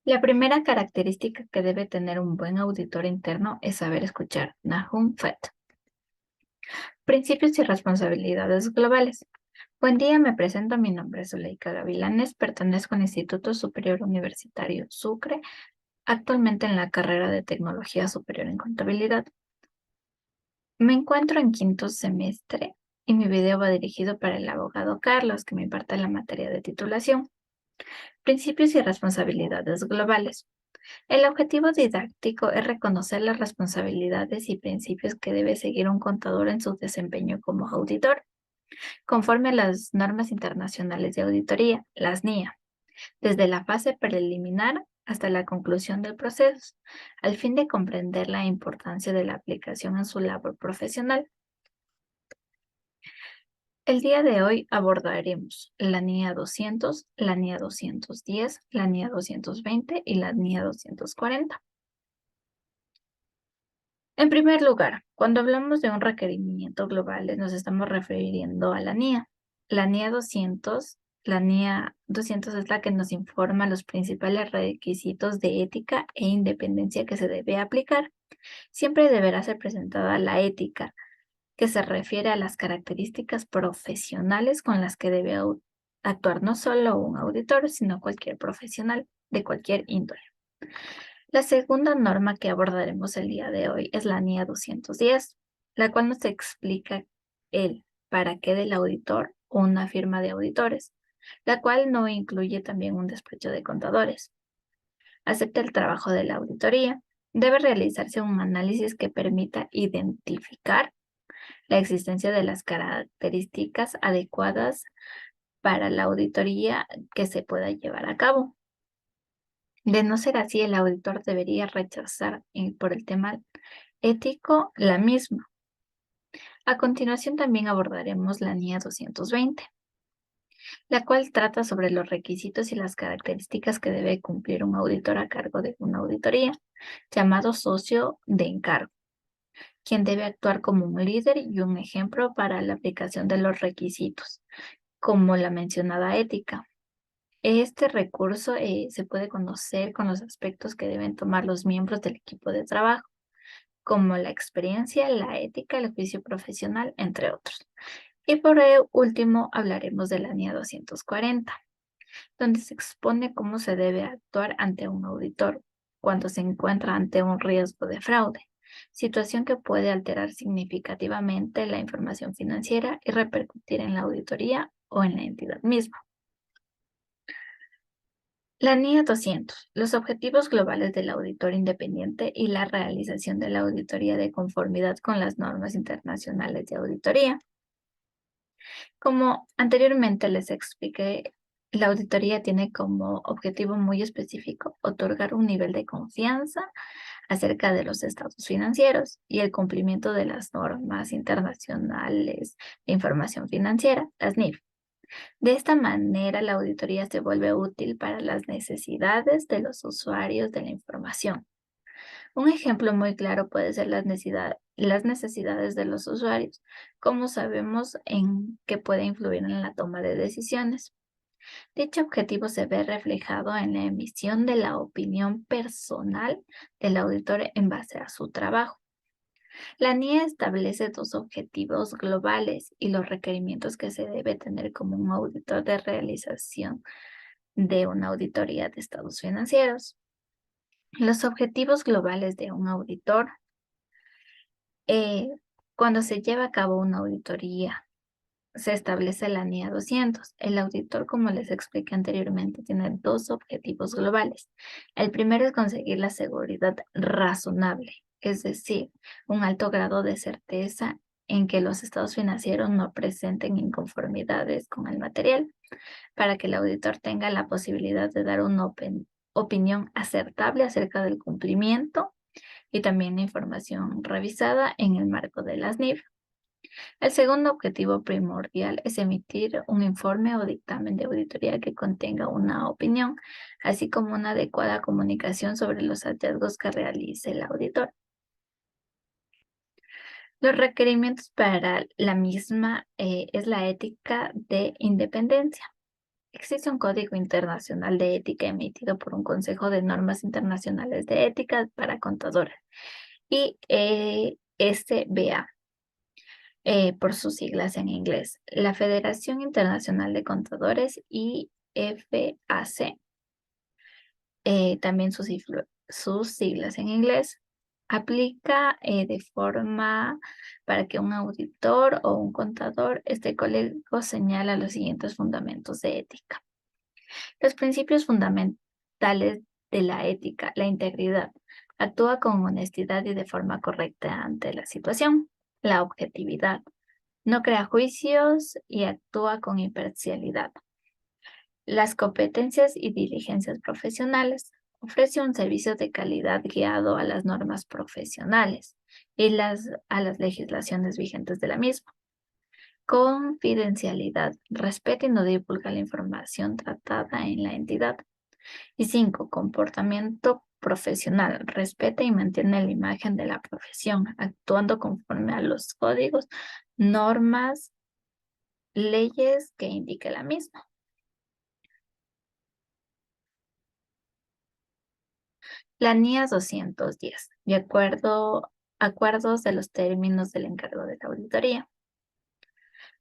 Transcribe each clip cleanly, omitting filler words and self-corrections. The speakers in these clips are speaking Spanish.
La primera característica que debe tener un buen auditor interno es saber escuchar. Nahum Fett. Principios y responsabilidades globales. Buen día, me presento. Mi nombre es Zuleika Gavilanes, pertenezco al Instituto Superior Universitario Sucre, actualmente en la carrera de Tecnología Superior en Contabilidad. Me encuentro en quinto semestre y mi video va dirigido para el abogado Carlos, que me imparte la materia de titulación. Principios y responsabilidades globales. El objetivo didáctico es reconocer las responsabilidades y principios que debe seguir un contador en su desempeño como auditor, conforme a las normas internacionales de auditoría, las NIA, desde la fase preliminar hasta la conclusión del proceso, al fin de comprender la importancia de la aplicación en su labor profesional. El día de hoy abordaremos la NIA 200, la NIA 210, la NIA 220 y la NIA 240. En primer lugar, cuando hablamos de un requerimiento global, nos estamos refiriendo a la NIA. La NIA 200 es la que nos informa los principales requisitos de ética e independencia que se debe aplicar. Siempre deberá ser presentada la ética, que se refiere a las características profesionales con las que debe actuar no solo un auditor, sino cualquier profesional de cualquier índole. La segunda norma que abordaremos el día de hoy es la NIA 210, la cual nos explica el para qué del auditor o una firma de auditores, la cual no incluye también un despacho de contadores. Acepta el trabajo de la auditoría. Debe realizarse un análisis que permita identificar la existencia de las características adecuadas para la auditoría que se pueda llevar a cabo. De no ser así, el auditor debería rechazar por el tema ético la misma. A continuación también abordaremos la NIA 220, la cual trata sobre los requisitos y las características que debe cumplir un auditor a cargo de una auditoría, llamado socio de encargo, quien debe actuar como un líder y un ejemplo para la aplicación de los requisitos, como la mencionada ética. Este recurso se puede conocer con los aspectos que deben tomar los miembros del equipo de trabajo, como la experiencia, la ética, el juicio profesional, entre otros. Y por último, hablaremos de la NIA 240, donde se expone cómo se debe actuar ante un auditor cuando se encuentra ante un riesgo de fraude, situación que puede alterar significativamente la información financiera y repercutir en la auditoría o en la entidad misma. La NIA 200, los objetivos globales del auditor independiente y la realización de la auditoría de conformidad con las normas internacionales de auditoría. Como anteriormente les expliqué, la auditoría tiene como objetivo muy específico otorgar un nivel de confianza acerca de los estados financieros y el cumplimiento de las normas internacionales de información financiera, las NIF. De esta manera, la auditoría se vuelve útil para las necesidades de los usuarios de la información. Un ejemplo muy claro puede ser las necesidades de los usuarios, como sabemos en que puede influir en la toma de decisiones. Dicho objetivo se ve reflejado en la emisión de la opinión personal del auditor en base a su trabajo. La NIA establece dos objetivos globales y los requerimientos que se debe tener como un auditor de realización de una auditoría de estados financieros. Los objetivos globales de un auditor, eh, cuando se lleva a cabo una auditoría, se establece la NIA 200. El auditor, como les expliqué anteriormente, tiene dos objetivos globales. El primero es conseguir la seguridad razonable, es decir, un alto grado de certeza en que los estados financieros no presenten inconformidades con el material, para que el auditor tenga la posibilidad de dar una opinión acertable acerca del cumplimiento y también la información revisada en el marco de las NIF. El segundo objetivo primordial es emitir un informe o dictamen de auditoría que contenga una opinión, así como una adecuada comunicación sobre los hallazgos que realice el auditor. Los requerimientos para la misma es la ética de independencia. Existe un código internacional de ética emitido por un Consejo de Normas Internacionales de Ética para Contadores y SBA, por sus siglas en inglés, la Federación Internacional de Contadores y FAC, también sus siglas en inglés, aplica de forma para que un auditor o un contador, este código señala los siguientes fundamentos de ética. Los principios fundamentales de la ética, la integridad, actúa con honestidad y de forma correcta ante la situación. La objetividad, no crea juicios y actúa con imparcialidad. Las competencias y diligencias profesionales, ofrece un servicio de calidad guiado a las normas profesionales y a las legislaciones vigentes de la misma. Confidencialidad, respeta y no divulga la información tratada en la entidad. Y 5, comportamiento profesional. Respeta y mantiene la imagen de la profesión, actuando conforme a los códigos, normas, leyes que indique la misma. La NIA 210, acuerdos de los términos del encargo de la auditoría.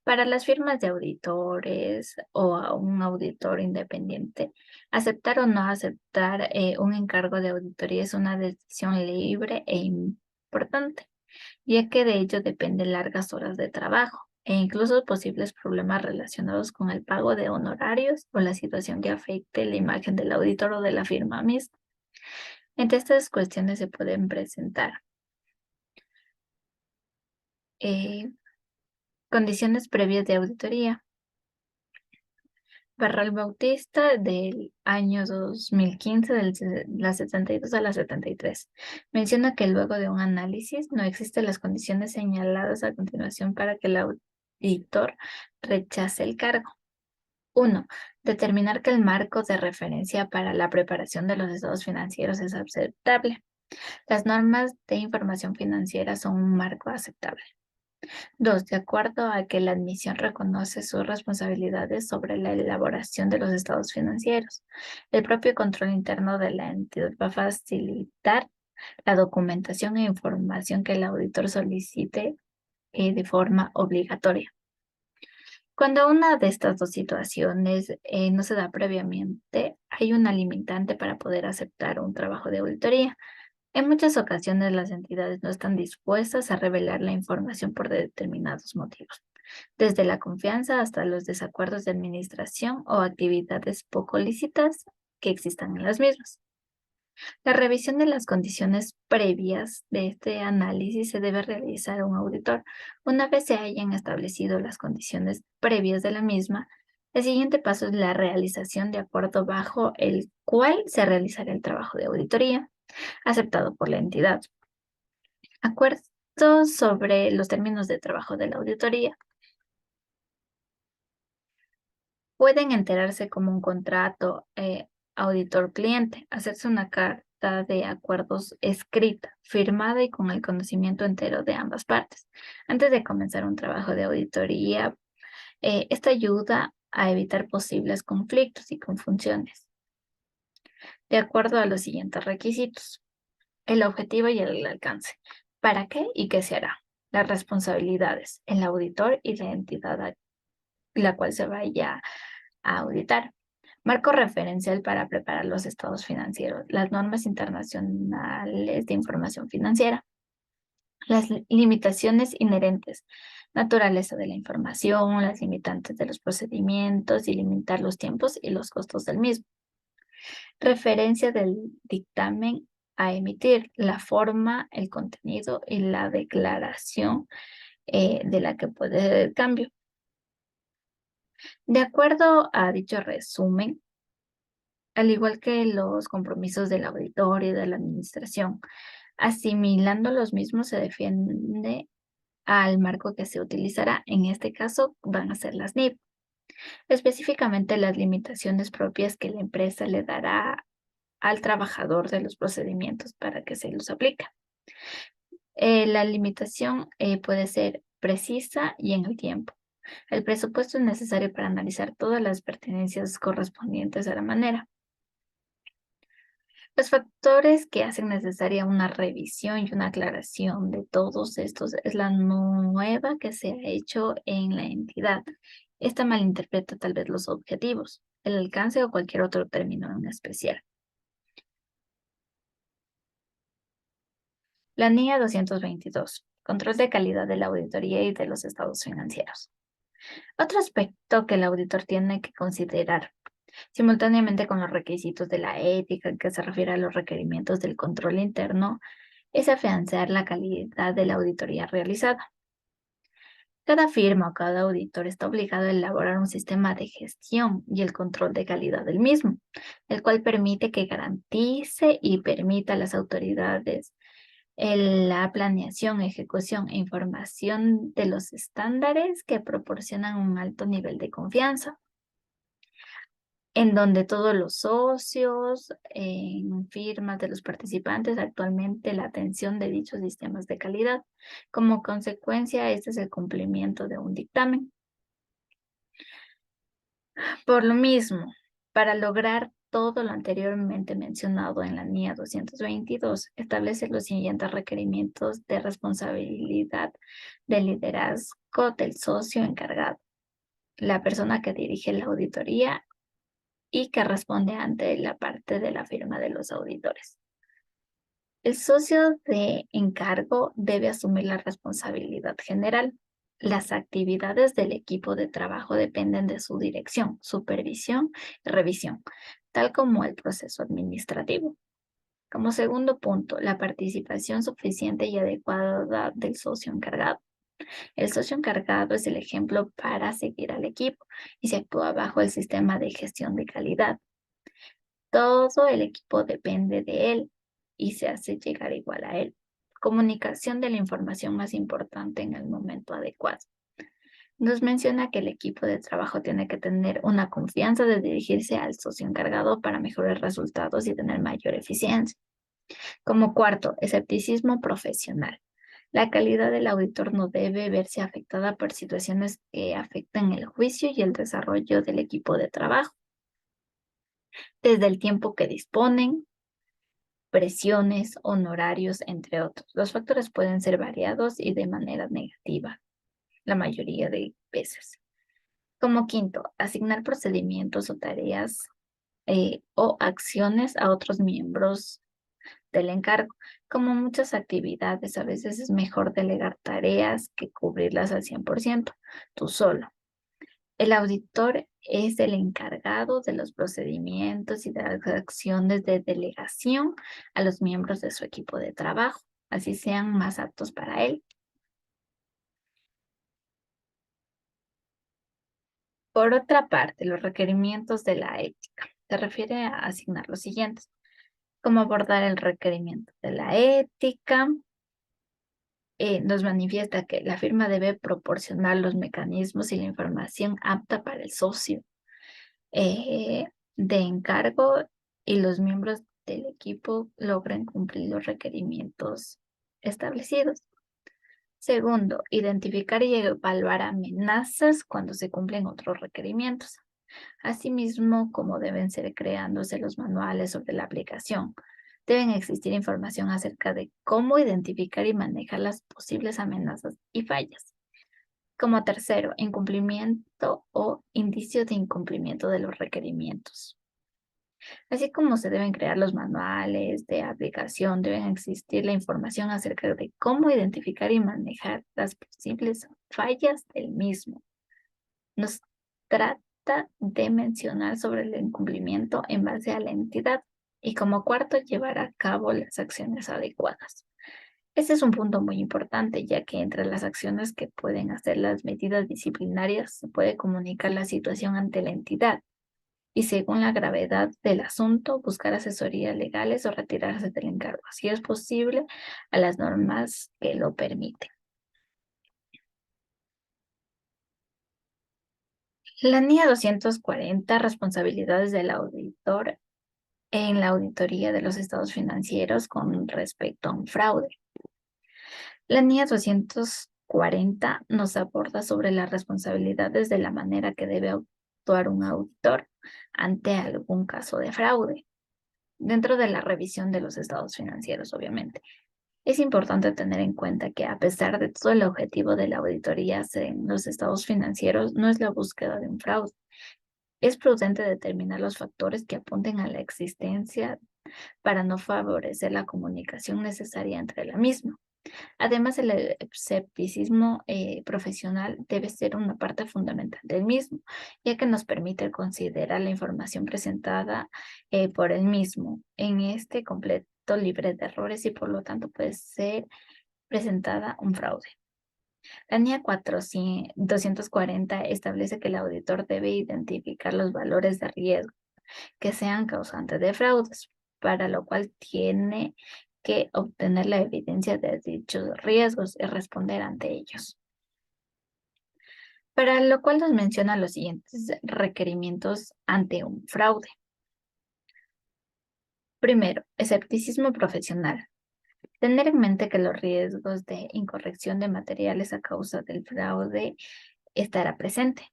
Para las firmas de auditores o a un auditor independiente, aceptar o no aceptar un encargo de auditoría es una decisión libre e importante, ya que de ello dependen largas horas de trabajo e incluso posibles problemas relacionados con el pago de honorarios o la situación que afecte la imagen del auditor o de la firma misma. Entre estas cuestiones se pueden presentar eh, condiciones previas de auditoría. Barral Bautista del año 2015, la 72 a la 73. Menciona que luego de un análisis no existen las condiciones señaladas a continuación para que el auditor rechace el cargo. 1. Determinar que el marco de referencia para la preparación de los estados financieros es aceptable. Las normas de información financiera son un marco aceptable. 2. De acuerdo a que la admisión reconoce sus responsabilidades sobre la elaboración de los estados financieros, el propio control interno de la entidad va a facilitar la documentación e información que el auditor solicite de forma obligatoria. Cuando una de estas dos situaciones no se da previamente, hay una limitante para poder aceptar un trabajo de auditoría. En muchas ocasiones las entidades no están dispuestas a revelar la información por determinados motivos, desde la confianza hasta los desacuerdos de administración o actividades poco lícitas que existan en las mismas. La revisión de las condiciones previas de este análisis se debe realizar a un auditor. Una vez se hayan establecido las condiciones previas de la misma, el siguiente paso es la realización de acuerdo bajo el cual se realizará el trabajo de auditoría aceptado por la entidad. Acuerdos sobre los términos de trabajo de la auditoría. Pueden enterarse como un contrato auditor-cliente, hacerse una carta de acuerdos escrita, firmada y con el conocimiento entero de ambas partes. Antes de comenzar un trabajo de auditoría, esta ayuda a evitar posibles conflictos y confusiones, de acuerdo a los siguientes requisitos: el objetivo y el alcance. ¿Para qué y qué se hará? Las responsabilidades, el auditor y la entidad a la cual se vaya a auditar. Marco referencial para preparar los estados financieros, las normas internacionales de información financiera, las limitaciones inherentes, naturaleza de la información, las limitantes de los procedimientos y limitar los tiempos y los costos del mismo. Referencia del dictamen a emitir, la forma, el contenido y la declaración de la que puede ser el cambio. De acuerdo a dicho resumen, al igual que los compromisos del auditor y de la administración, asimilando los mismos se defiende al marco que se utilizará. En este caso van a ser las NIP, específicamente las limitaciones propias que la empresa le dará al trabajador de los procedimientos para que se los aplique. La limitación puede ser precisa y en el tiempo. El presupuesto es necesario para analizar todas las pertenencias correspondientes a la manera. Los factores que hacen necesaria una revisión y una aclaración de todos estos es la nueva que se ha hecho en la entidad. Esta malinterpreta tal vez los objetivos, el alcance o cualquier otro término en especial. La NIA 222. Control de calidad de la auditoría y de los estados financieros. Otro aspecto que el auditor tiene que considerar, simultáneamente con los requisitos de la ética, que se refiere a los requerimientos del control interno, es afianzar la calidad de la auditoría realizada. Cada firma o cada auditor está obligado a elaborar un sistema de gestión y el control de calidad del mismo, el cual permite que garantice y permita a las autoridades la planeación, ejecución e información de los estándares que proporcionan un alto nivel de confianza, en donde todos los socios, en firmas de los participantes, actualmente la atención de dichos sistemas de calidad. Como consecuencia, este es el cumplimiento de un dictamen. Por lo mismo, para lograr todo lo anteriormente mencionado en la NIA 222, establece los siguientes requerimientos de responsabilidad del liderazgo del socio encargado, la persona que dirige la auditoría y que responde ante la parte de la firma de los auditores. El socio de encargo debe asumir la responsabilidad general. Las actividades del equipo de trabajo dependen de su dirección, supervisión y revisión, tal como el proceso administrativo. Como segundo punto, la participación suficiente y adecuada del socio encargado. El socio encargado es el ejemplo para seguir al equipo y se actúa bajo el sistema de gestión de calidad. Todo el equipo depende de él y se hace llegar igual a él. Comunicación de la información más importante en el momento adecuado. Nos menciona que el equipo de trabajo tiene que tener una confianza de dirigirse al socio encargado para mejores resultados y tener mayor eficiencia. Como cuarto, escepticismo profesional. La calidad del auditor no debe verse afectada por situaciones que afectan el juicio y el desarrollo del equipo de trabajo, desde el tiempo que disponen, presiones, honorarios, entre otros. Los factores pueden ser variados y de manera negativa, la mayoría de veces. Como quinto, asignar procedimientos o tareas o acciones a otros miembros del encargo. Como muchas actividades, a veces es mejor delegar tareas que cubrirlas al 100%, tú solo. El auditor es el encargado de los procedimientos y de las acciones de delegación a los miembros de su equipo de trabajo, así sean más aptos para él. Por otra parte, los requerimientos de la ética se refiere a asignar los siguientes: cómo abordar el requerimiento de la ética. Nos manifiesta que la firma debe proporcionar los mecanismos y la información apta para el socio eh, de encargo y los miembros del equipo logren cumplir los requerimientos establecidos. Segundo, identificar y evaluar amenazas cuando se cumplen otros requerimientos. Asimismo, como deben ser creándose los manuales sobre la aplicación, deben existir información acerca de cómo identificar y manejar las posibles amenazas y fallas. Como tercero, incumplimiento o indicio de incumplimiento de los requerimientos. Así como se deben crear los manuales de aplicación, deben existir la información acerca de cómo identificar y manejar las posibles fallas del mismo. Nos trata de mencionar sobre el incumplimiento en base a la entidad y como cuarto, llevar a cabo las acciones adecuadas. Este es un punto muy importante, ya que entre las acciones que pueden hacer las medidas disciplinarias se puede comunicar la situación ante la entidad y según la gravedad del asunto, buscar asesorías legales o retirarse del encargo, si es posible, a las normas que lo permiten. La NIA 240, responsabilidades del auditor en la auditoría de los estados financieros con respecto a un fraude. La NIA 240 nos aborda sobre las responsabilidades de la manera que debe actuar un auditor ante algún caso de fraude, dentro de la revisión de los estados financieros, obviamente. Es importante tener en cuenta que a pesar de todo el objetivo de la auditoría en los estados financieros no es la búsqueda de un fraude. Es prudente determinar los factores que apunten a la existencia para no favorecer la comunicación necesaria entre la misma. Además, el escepticismo profesional debe ser una parte fundamental del mismo, ya que nos permite considerar la información presentada por el mismo en este completo libre de errores y por lo tanto puede ser presentada un fraude. La NIA 240 establece que el auditor debe identificar los valores de riesgo que sean causantes de fraudes, para lo cual tiene que obtener la evidencia de dichos riesgos y responder ante ellos. Para lo cual nos menciona los siguientes requerimientos ante un fraude. Primero, escepticismo profesional. Tener en mente que los riesgos de incorrección de materiales a causa del fraude estará presente.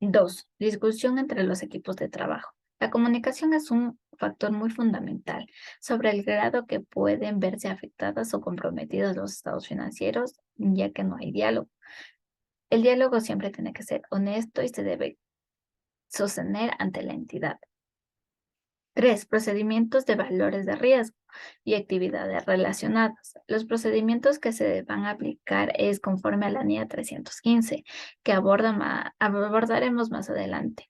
2. Discusión entre los equipos de trabajo. La comunicación es un factor muy fundamental sobre el grado que pueden verse afectadas o comprometidos los estados financieros, ya que no hay diálogo. El diálogo siempre tiene que ser honesto y se debe sostener ante la entidad. 3. Procedimientos de valores de riesgo y actividades relacionadas. Los procedimientos que se van a aplicar es conforme a la NIA 315, que abordaremos más adelante.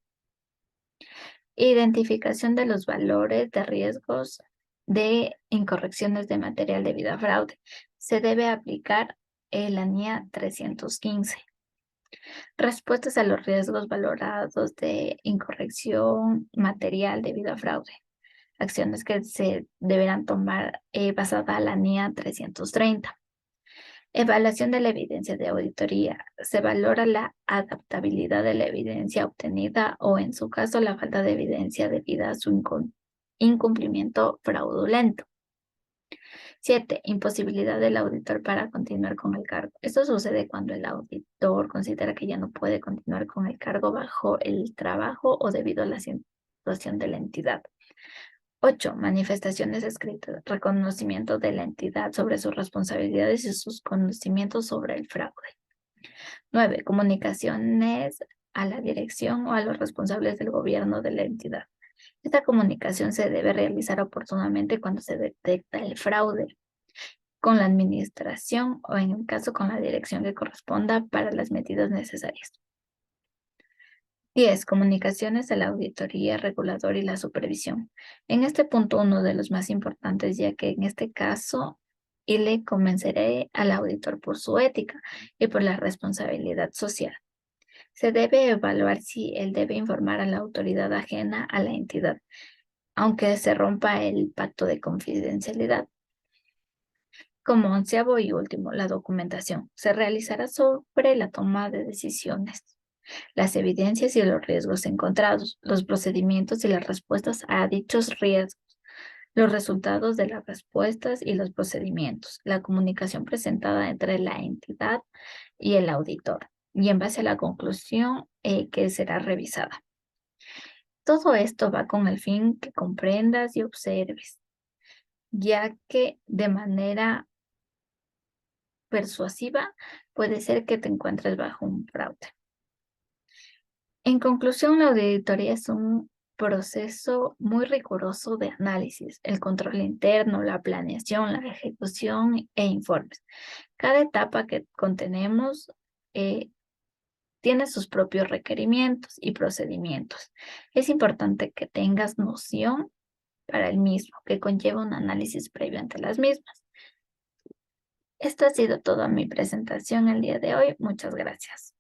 Identificación de los valores de riesgos de incorrecciones de material debido a fraude. Se debe aplicar la NIA 315. Respuestas a los riesgos valorados de incorrección material debido a fraude. Acciones que se deberán tomar basada en la NIA 330. Evaluación de la evidencia de auditoría. Se valora la adaptabilidad de la evidencia obtenida o, en su caso, la falta de evidencia debido a su incumplimiento fraudulento. 7. Imposibilidad del auditor para continuar con el cargo. Esto sucede cuando el auditor considera que ya no puede continuar con el cargo bajo el trabajo o debido a la situación de la entidad. 8. Manifestaciones escritas. Reconocimiento de la entidad sobre sus responsabilidades y sus conocimientos sobre el fraude. 9. Comunicaciones a la dirección o a los responsables del gobierno de la entidad. Esta comunicación se debe realizar oportunamente cuando se detecta el fraude con la administración o, en el caso, con la dirección que corresponda para las medidas necesarias. 10. Comunicaciones a la auditoría, regulador y la supervisión. En este punto, uno de los más importantes, ya que en este caso le convenceré al auditor por su ética y por la responsabilidad social. Se debe evaluar si él debe informar a la autoridad ajena a la entidad, aunque se rompa el pacto de confidencialidad. Como 11º y último, la documentación. Se realizará sobre la toma de decisiones, las evidencias y los riesgos encontrados, los procedimientos y las respuestas a dichos riesgos, los resultados de las respuestas y los procedimientos, la comunicación presentada entre la entidad y el auditor, y en base a la conclusión que será revisada. Todo esto va con el fin que comprendas y observes, ya que de manera persuasiva puede ser que te encuentres bajo un fraude. En conclusión, la auditoría es un proceso muy riguroso de análisis, el control interno, la planeación, la ejecución e informes. Cada etapa que contenemos tiene sus propios requerimientos y procedimientos. Es importante que tengas noción para el mismo, que conlleva un análisis previo ante las mismas. Esto ha sido toda mi presentación el día de hoy. Muchas gracias.